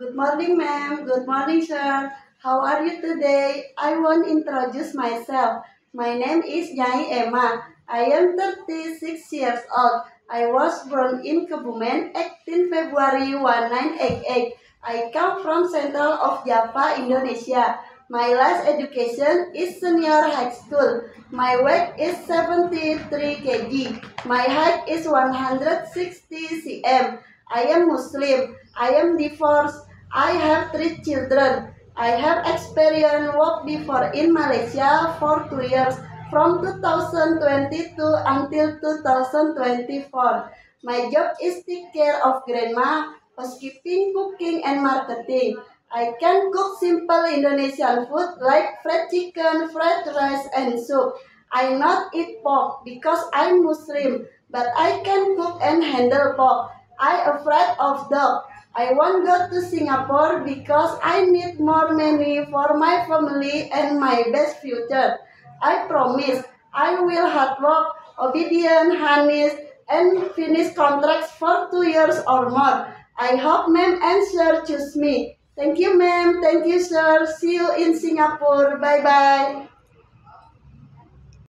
Good morning, ma'am. Good morning, sir. How are you today? I want to introduce myself. My name is Nyai Emma. I am 36 years old. I was born in Kebumen 18 February 1988. I come from Central of Java, Indonesia. My last education is senior high school. My weight is 73 kg. My height is 160 cm. I am Muslim. I am divorced. I have three children. I have experience work before in Malaysia for 2 years from 2022 until 2024. My job is take care of grandma, housekeeping, cooking, and marketing. I can cook simple Indonesian food like fried chicken, fried rice, and soup. I not eat pork because I'm Muslim, but I can cook and handle pork. I afraid of dog. I want go to Singapore because I need more money for my family and my best future. I promise I will hard work, obedient, honest, and finish contracts for 2 years or more. I hope ma'am and sir choose me. Thank you, ma'am. Thank you, sir. See you in Singapore. Bye bye.